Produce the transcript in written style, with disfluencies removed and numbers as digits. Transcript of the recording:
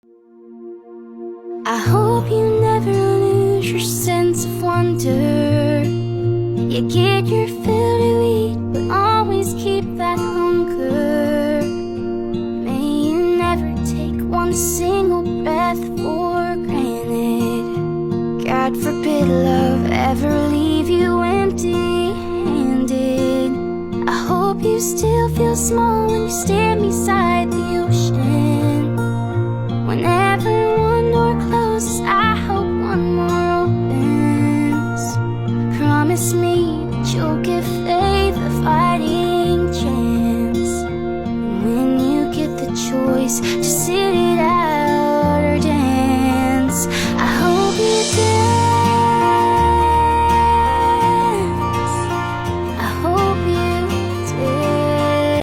I hope you never lose your sense of wonder. You get your fill to eat, but always keep that hunger. May you never take one single breath for granted. God forbid love ever leave you empty-handed. I hope you still feel small when you stand beside the ocean. Whenever one door closes, I hope one more opens. Promise me that you'll give faith a fighting chance. And when you get the choice to sit